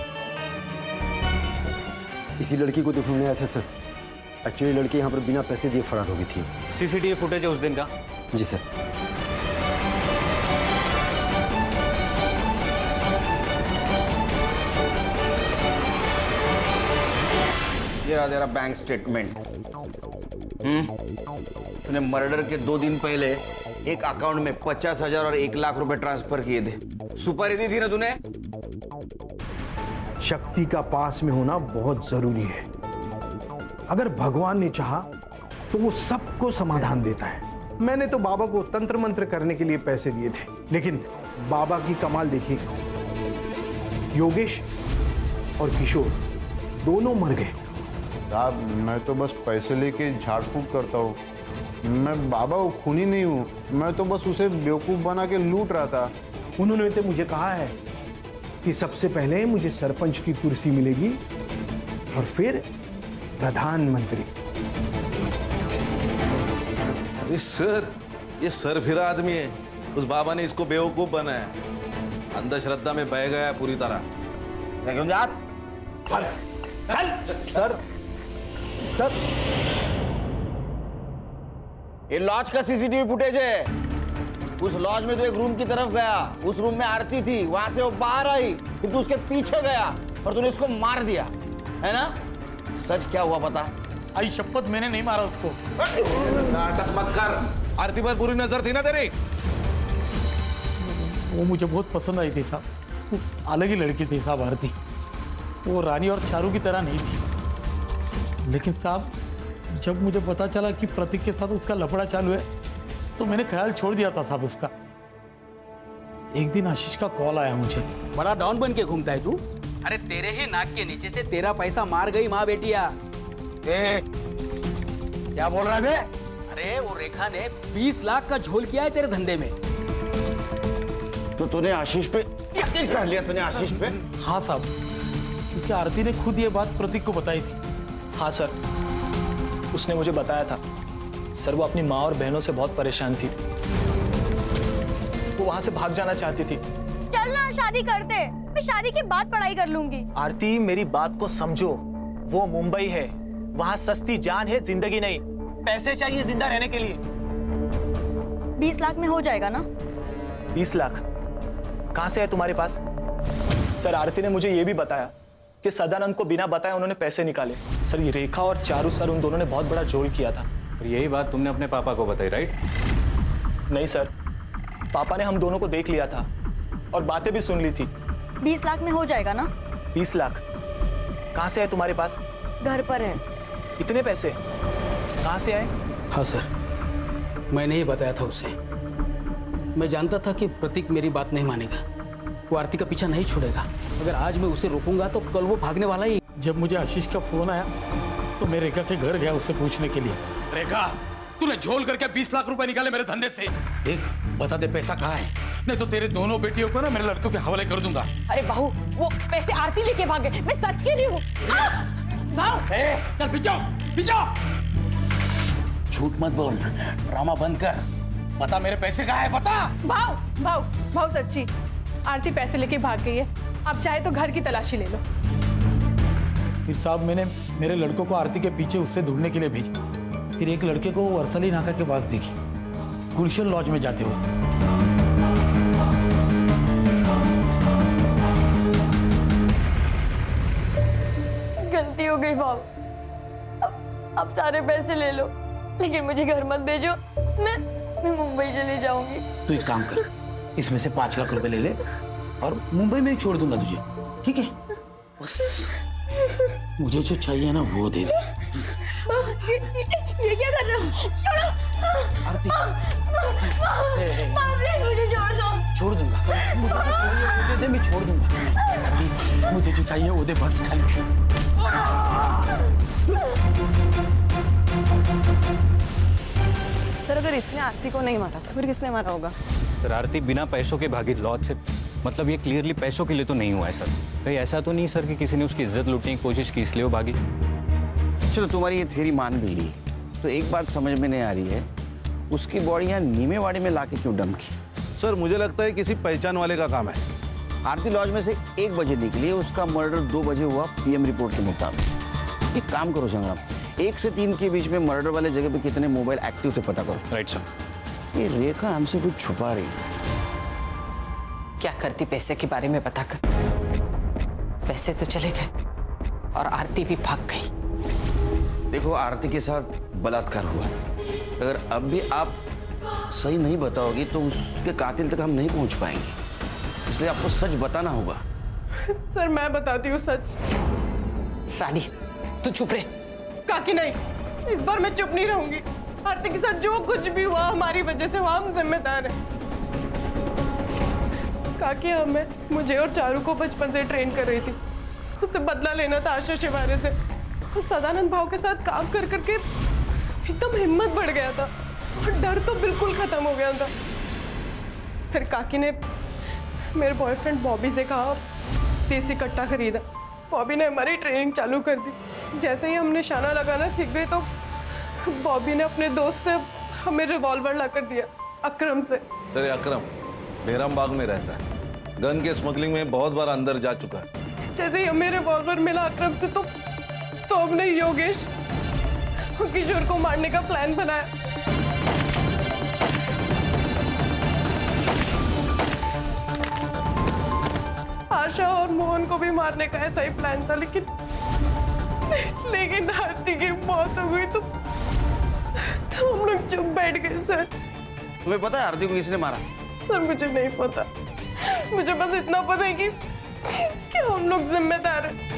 Speaker 14: इसी लड़की को तो ढूंढने आया था सर। एक्चुअली लड़की यहाँ पर बिना पैसे दिए फरार हो गई थी।
Speaker 1: सीसीटीवी फुटेज है उस दिन का?
Speaker 14: जी सर।
Speaker 9: ये रहा तेरा बैंक स्टेटमेंट। तूने मर्डर के 2 दिन पहले एक अकाउंट में 50,000 और 1 लाख रुपए ट्रांसफर किए थे। सुपारी दी थी ना तूने?
Speaker 4: शक्ति का पास में होना बहुत जरूरी है। अगर भगवान ने चाहा तो वो सबको समाधान देता है। मैंने तो बाबा को तंत्र मंत्र करने के लिए पैसे दिए थे, लेकिन बाबा की कमाल देखिए, योगेश और किशोर दोनों मर गए।
Speaker 21: साहब मैं तो बस पैसे लेके झाड़ फूक करता हूँ, मैं बाबा को खूनी नहीं हूँ, मैं तो बस उसे बेवकूफ़ बना के लूट रहा था।
Speaker 4: उन्होंने तो मुझे कहा है कि सबसे पहले मुझे सरपंच की कुर्सी मिलेगी और फिर प्रधानमंत्री।
Speaker 16: अरे सर, ये सरफिरा आदमी है, उस बाबा ने इसको बेवकूफ बनाया, अंधश्रद्धा में बह गया पूरी तरह।
Speaker 9: सर सर, ये लॉज का सीसीटीवी फुटेज है। उस लॉज में तो एक रूम की तरफ गया, उस रूम में आरती थी, वहां से वो बाहर आई, फिर तू उसके पीछे गया और तूने इसको मार दिया, है ना? सच क्या हुआ पता?
Speaker 20: आई शपथ, मैंने नहीं मारा उसको।
Speaker 16: नाटक मत कर, आरती पर पूरी नजर थी ना तेरी?
Speaker 20: वो मुझे बहुत पसंद आई थी साहब, अलग ही लड़की थी साहब आरती। वो रानी और चारू की तरह नहीं थी। लेकिन साहब जब मुझे पता चला कि प्रतीक के साथ उसका लफड़ा चालू है तो मैंने ख्याल छोड़ दिया था साहब उसका। एक दिन आशीष का कॉल आया मुझे।
Speaker 11: बड़ा डॉन बन के घूमता है तू? अरे तेरे ही नाक के नीचे से तेरा पैसा मार गई माँ बेटिया।
Speaker 20: क्या बोल रहा है बे?
Speaker 11: अरे वो रेखा ने 20 लाख का झोल किया है तेरे धंधे में।
Speaker 9: तो तूने आशीष पे यकीन कर लिया? तूने आशीष पे?
Speaker 20: हाँ साहब, क्योंकि आरती ने खुद ये बात प्रतीक को बताई थी।
Speaker 10: हाँ सर, उसने मुझे बताया था। सर वो अपनी माँ और बहनों से बहुत परेशान थी, वो वहां से भाग जाना चाहती थी।
Speaker 8: चल ना शादी करते, मैं शादी के बाद पढ़ाई कर लूंगी।
Speaker 10: आरती मेरी बात को समझो, वो मुंबई है, वहां सस्ती जान है, जिंदगी नहीं। पैसे चाहिए जिंदा रहने के लिए।
Speaker 8: 20 लाख में हो जाएगा ना?
Speaker 10: 20 लाख कहां से है तुम्हारे पास? सर आरती ने मुझे ये भी बताया कि सदानंद को बिना बताए उन्होंने पैसे निकाले। सर ये रेखा और चारू सर, उन दोनों ने बहुत बड़ा झोल किया था।
Speaker 1: और यही बात तुमने अपने पापा को बताई, राइट?
Speaker 10: नहीं सर, पापा ने हम दोनों को देख लिया था और बातें भी सुन ली थी।
Speaker 8: 20 लाख में हो जाएगा ना?
Speaker 10: 20 लाख कहां से है तुम्हारे पास?
Speaker 8: घर पर है।
Speaker 10: इतने पैसे कहां से आए?
Speaker 11: हाँ सर, मैंने ही बताया था उसे। मैं जानता था कि प्रतीक मेरी बात नहीं मानेगा, वो आरती का पीछा नहीं छोड़ेगा। अगर आज मैं उसे रोकूंगा तो कल वो भागने वाला ही।
Speaker 20: जब मुझे आशीष का फोन आया तो मैं रेखा के घर गया उससे पूछने के लिए।
Speaker 12: रेखा, तूने झोल करके 20 लाख रुपए निकाले मेरे धंधे से। एक बता दे पैसा कहाँ है, नहीं तो तेरे दोनों बेटियों को ना मेरे लड़कों के हवाले कर दूंगा।
Speaker 6: अरे बहू, वो पैसे आरती लेके भागे, मैं सच कह रही हूँ।
Speaker 12: चल पीछो। झूठ मत बोल, ड्रामा बंद कर। बता मेरे पैसे कहाँ है, बता।
Speaker 7: भाव सच्ची, आरती पैसे लेके भाग गई है। आप चाहे तो घर की तलाशी ले लो।
Speaker 20: फिर साहब मैंने मेरे लड़कों को आरती के पीछे उससे ढूंढने के लिए भेजा। फिर एक लड़के को वर्सली नाका के पास देखी, गुलशन लॉज में जाते हुए।
Speaker 8: गलती हो गई भाव, अब सारे पैसे ले लो, लेकिन मुझे घर मत भेजो। मैं मुंबई चली जाऊंगी।
Speaker 12: तू एक काम कर, इसमें से 5 लाख रुपए ले ले और मुंबई में ही छोड़ दूंगा तुझे, ठीक है? बस मुझे जो चाहिए ना वो दे दे।
Speaker 8: ये क्या कर रहे हो? छोड़ो।
Speaker 12: आरती,
Speaker 8: मुझे छोड़ दो।
Speaker 12: छोड़ दूंगा, मुझे मैं छोड़ दूंगा। आरती, मुझे जो चाहिए वो दे बस खाली।
Speaker 15: सर अगर इसने आरती को नहीं मारा तो फिर किसने मारा होगा?
Speaker 1: सर आरती बिना पैसों के भागी लॉज से, मतलब ये क्लियरली पैसों के लिए तो नहीं हुआ है सर। कहीं ऐसा तो नहीं सर कि किसी ने उसकी इज्जत लूटने की कोशिश की इसलिए वो भागी?
Speaker 9: चलो तुम्हारी ये थ्योरी मान भी ली, तो एक बात समझ में नहीं आ रही है, उसकी बॉडी यहाँ नीमेवाड़ी में लाके क्यों डंप की?
Speaker 16: सर मुझे लगता है किसी पहचान वाले का काम है।
Speaker 9: आरती लॉज में से 1 बजे निकली, उसका मर्डर 2 बजे हुआ पीएम रिपोर्ट के मुताबिक। एक काम करो संग्राम, 1 से 3 के बीच में मर्डर वाले जगह पे कितने मोबाइल एक्टिव थे पता करो।
Speaker 1: Right sir.
Speaker 9: ये रेखा हमसे कुछ छुपा रही है।
Speaker 6: क्या करती पैसे के बारे में बताकर? पैसे तो चले गए और आरती भी भाग गई।
Speaker 9: देखो आरती के साथ बलात्कार हुआ, अगर अब भी आप सही नहीं बताओगी तो उसके कातिल तक हम नहीं पहुंच पाएंगे, इसलिए आपको सच बताना होगा।
Speaker 15: सर मैं बताती हूँ सच।
Speaker 6: रानी तू चुप रहे।
Speaker 15: काकी नहीं, इस बार मैं चुप नहीं रहूंगी। आरती के साथ जो कुछ भी हुआ हमारी वजह से हुआ, हम जिम्मेदार हैं। काकी मुझे और चारू को बचपन से ट्रेन कर रही थी, उससे बदला लेना था आशा शिवारे से। और सदानंद भाव के साथ काम कर करके एकदम हिम्मत बढ़ गया था और डर तो बिल्कुल खत्म हो गया था। फिर काकी ने मेरे बॉयफ्रेंड बॉबी से कहा, देसी कट्टा खरीदा। बॉबी ने हमारी ट्रेनिंग चालू कर दी। जैसे ही हम निशाना लगाना सीख गए तो बॉबी ने अपने दोस्त से हमें रिवॉल्वर लाकर दिया, अकरम से।
Speaker 16: सर अकरम बेराम बाग में रहता है, गन के स्मगलिंग में बहुत बार अंदर जा चुका है।
Speaker 15: जैसे ही हमें रिवॉल्वर मिला अकरम से तो हमने योगेश और किशोर को मारने का प्लान बनाया। आशा और मोहन को भी मारने का ऐसा ही प्लान था, लेकिन आरती की मौत हो गई तो हम लोग चुप बैठ गए। सर
Speaker 9: तुम्हें पता है आरती को किसने मारा?
Speaker 15: सर मुझे नहीं पता, मुझे बस इतना पता है कि हम लोग जिम्मेदार हैं।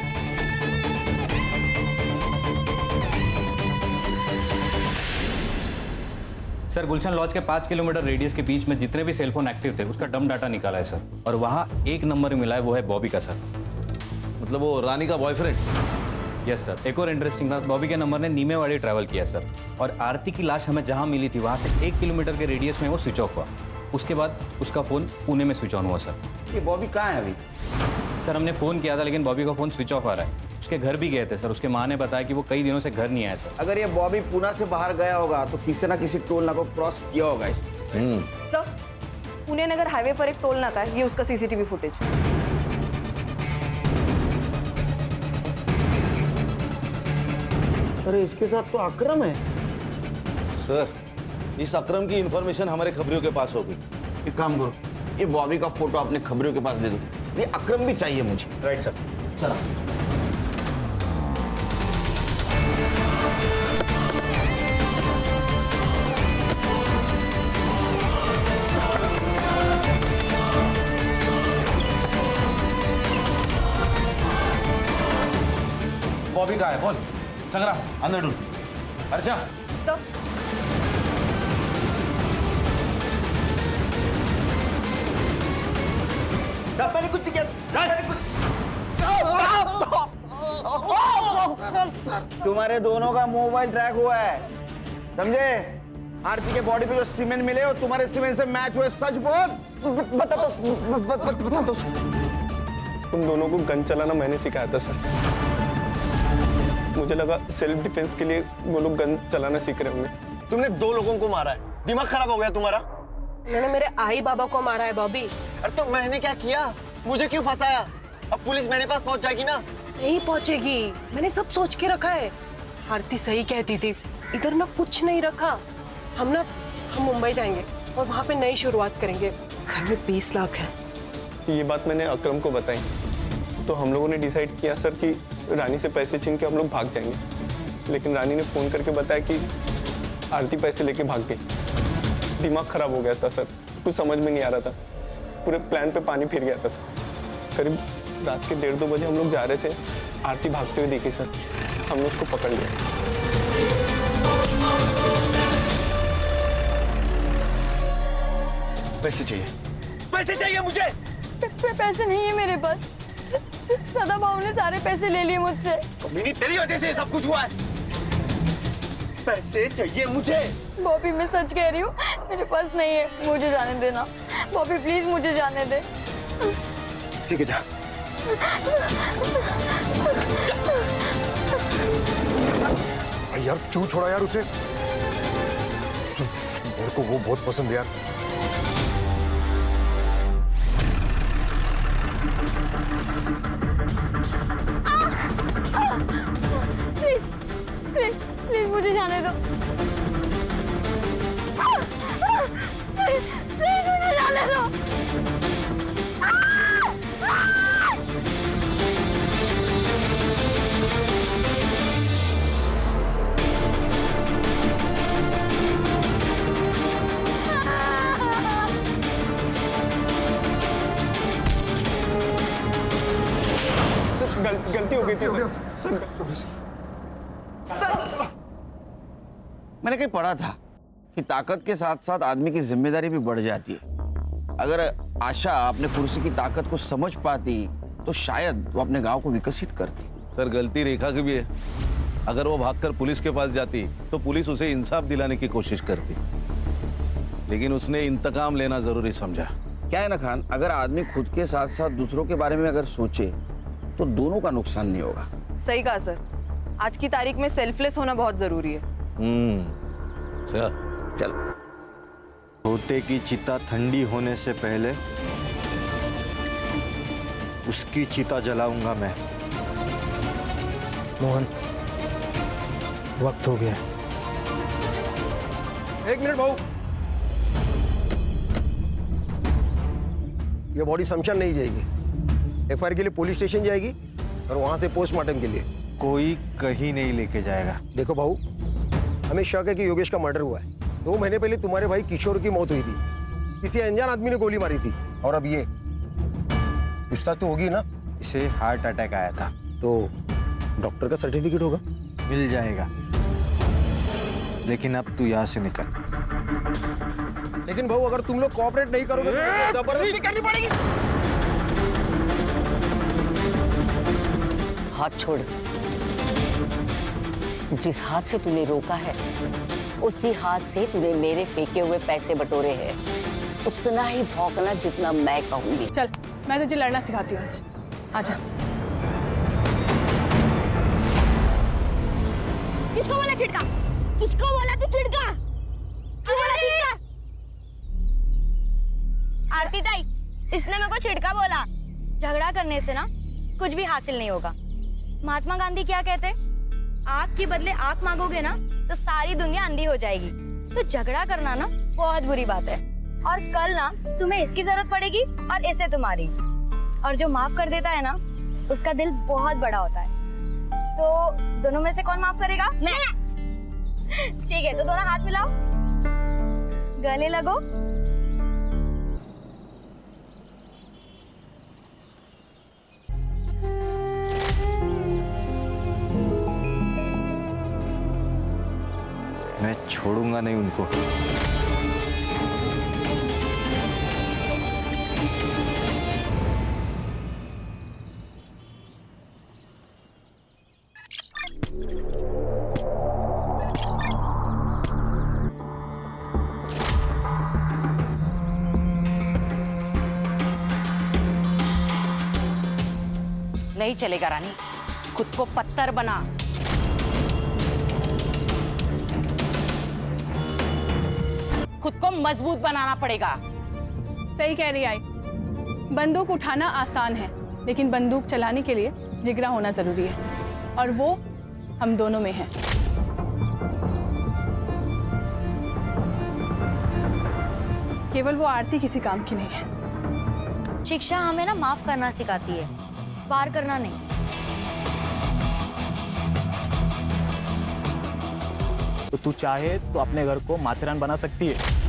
Speaker 1: सर गुलशन लॉज के 5 किलोमीटर रेडियस के बीच में जितने भी सेलफोन एक्टिव थे उसका डम डाटा निकाला है सर, और वहाँ 1 नंबर मिला है, वो है बॉबी का सर।
Speaker 16: मतलब वो रानी का बॉयफ्रेंड?
Speaker 1: Yes sir. एक और इंटरेस्टिंग बात, बॉबी के नंबर ने नीमेवाड़ी ट्रैवल किया सर, और आरती की लाश हमें जहाँ मिली थी वहाँ से 1 किलोमीटर के रेडियस में वो स्विच ऑफ हुआ। उसके बाद उसका फ़ोन पुणे में स्विच ऑन हुआ सर।
Speaker 9: ये बॉबी कहाँ है अभी?
Speaker 1: सर हमने फ़ोन किया था लेकिन बॉबी का फ़ोन स्विच ऑफ आ रहा है। उसके घर भी गए थे सर, उसके माँ ने बताया कि वो कई दिनों से घर नहीं आया सर।
Speaker 9: अगर ये बॉबी पुणे से बाहर गया होगा तो किसी ना किसी टोल नाका को क्रॉस किया होगा इसने।
Speaker 15: सर, पुणे नगर हाईवे पर एक टोल नाका है, ये उसका सीसीटीवी फुटेज।
Speaker 9: अरे इसके साथ तो अकरम है।
Speaker 16: सर इस अकरम की इंफॉर्मेशन हमारे खबरियों के पास होगी।
Speaker 9: एक काम करो, ये बॉबी का फोटो अपने खबरियों के पास दे दो। ये अकरम भी चाहिए मुझे।
Speaker 16: Right sir.
Speaker 9: चलो।
Speaker 16: बॉबी कहाँ है बोल। संग्राम अंदर ढूंढ। अर्चा
Speaker 15: सर,
Speaker 9: मैंने कुछ नहीं किया। तुम्हारे दोनों का मोबाइल ट्रैक हुआ है, समझे? आरती के बॉडी पे जो सीमेंट मिले और तुम्हारे सीमेंट से मैच हुए, सच बोल। बता दो।
Speaker 14: तुम दोनों को गन चलाना मैंने सिखाया था सर। मुझे लगा सेल्फ डिफेंस के लिए वो लोग गन चलाना सीख रहे होंगे।
Speaker 13: तुमने 2 लोगों को मारा है, दिमाग खराब हो गया तुम्हारा?
Speaker 15: मैंने मेरे आई बाबा को मारा है बॉबी।
Speaker 13: अरे तो मैंने क्या किया? मुझे क्यों फंसाया? अब पुलिस मेरे पास पहुंच जाएगी ना?
Speaker 15: नहीं पहुंचेगी, मैंने सब सोच के रखा है। आरती सही कहती थी, इधर ना कुछ नहीं रखा। हम मुंबई जाएंगे और वहाँ पे नई शुरुआत करेंगे। घर में 20 लाख है।
Speaker 14: ये बात मैंने अकरम को बताई तो हम लोगों ने डिसाइड किया सर कि रानी से पैसे छीन के हम लोग भाग जाएंगे, लेकिन रानी ने फोन करके बताया कि आरती पैसे लेके भाग गई। दिमाग खराब हो गया था सर, कुछ समझ में नहीं आ रहा था, पूरे प्लान पे पानी फिर गया था सर। करीब रात के 1:30-2 बजे हम लोग जा रहे थे, आरती भागते हुए दिखी सर, हमने उसको पकड़ लिया।
Speaker 13: पैसे चाहिए, पैसे चाहिए मुझे।
Speaker 8: पैसे नहीं है मेरे पास, सदा भाव ने सारे पैसे ले लिए मुझसे।
Speaker 13: मिनी तेरी वजह से सब कुछ हुआ है। पैसे चाहिए मुझे।
Speaker 8: बॉबी मैं सच कह रही हूँ, मेरे पास नहीं है, मुझे जाने देना। बॉबी प्लीज मुझे जाने दे।
Speaker 13: ठीक है जा।
Speaker 4: यार क्यों छोड़ा यार उसे? सुन, मेरे को वो बहुत पसंद है यार।
Speaker 8: प्लीज प्लीज प्लीज मुझे जाने दो। प्लीज मुझे जाने दो।
Speaker 14: गलती हो गई थी सर।
Speaker 9: मैंने कहीं पढ़ा था कि ताकत के साथ साथ आदमी की जिम्मेदारी भी बढ़ जाती है। अगर आशा अपने कुर्सी की ताकत को समझ पाती तो शायद वो अपने गांव को विकसित करती।
Speaker 16: सर गलती रेखा की भी है। अगर वो भागकर पुलिस के पास जाती तो पुलिस उसे इंसाफ दिलाने की कोशिश करती, लेकिन उसने इंतकाम लेना जरूरी समझा।
Speaker 9: क्या है ना खान, अगर आदमी खुद के साथ साथ दूसरों के बारे में अगर सोचे तो दोनों का नुकसान नहीं होगा।
Speaker 15: सही कहा सर, आज की तारीख में सेल्फलेस होना बहुत जरूरी है।
Speaker 16: सर
Speaker 9: चल।
Speaker 2: छोटे की चिता ठंडी होने से पहले उसकी चिता जलाऊंगा मैं।
Speaker 4: मोहन, वक्त हो गया।
Speaker 13: 1 मिनट भाऊ, ये बॉडी शमशान नहीं जाएगी, एफआईआर के लिए पुलिस स्टेशन जाएगी और वहां से पोस्टमार्टम के लिए।
Speaker 2: कोई कहीं नहीं लेके जाएगा।
Speaker 13: देखो भाऊ, हमें शक है कि योगेश का मर्डर हुआ है। 2 महीने पहले तुम्हारे भाई किशोर की मौत हुई थी, किसी अनजान आदमी ने गोली मारी थी, और अब ये पूछताछ तो होगी ना।
Speaker 2: इसे हार्ट अटैक आया था।
Speaker 13: तो डॉक्टर का सर्टिफिकेट होगा,
Speaker 2: मिल जाएगा, लेकिन अब तू यहाँ से निकल।
Speaker 13: लेकिन भाऊ अगर तुम लोग कोऑपरेट नहीं करोगे तो जबरदस्ती करनी पड़ेगी।
Speaker 5: हाथ छोड़। जिस हाथ से तूने रोका है उसी हाथ से तूने मेरे फेंके हुए पैसे बटोरे हैं। उतना ही भौंकना जितना मैं कहूंगी।
Speaker 7: चल, मैं तुझे लड़ना सिखाती हूँ आज। आजा।
Speaker 8: किसको बोला चिड़का? किसको बोला तू चिड़का? क्यों बोला चिड़का? आरती ताई, इसने मेरे को चिड़का बोला। झगड़ा करने से ना कुछ भी हासिल नहीं होगा। महात्मा गांधी क्या कहते? आग के बदले आग मांगोगे ना तो सारी दुनिया अंधी हो जाएगी। तो झगड़ा करना ना बहुत बुरी बात है। और कल ना तुम्हें इसकी जरूरत पड़ेगी और इसे तुम्हारी। और जो माफ कर देता है ना उसका दिल बहुत बड़ा होता है। दोनों में से कौन माफ करेगा? मैं। ठीक है, तो दोनों हाथ मिलाओ, गले लगो।
Speaker 2: मैं छोड़ूंगा नहीं उनको।
Speaker 5: नहीं चलेगा रानी, खुद को पत्थर बना। खुद को मजबूत बनाना पड़ेगा।
Speaker 7: सही कह रही आई। बंदूक उठाना आसान है, लेकिन बंदूक चलाने के लिए जिगरा होना जरूरी है, और वो हम दोनों में है। केवल वो आरती किसी काम की नहीं है।
Speaker 8: शिक्षा हमें ना माफ करना सिखाती है, वार करना नहीं।
Speaker 10: तो तू चाहे तो अपने घर को माथेरान बना सकती है।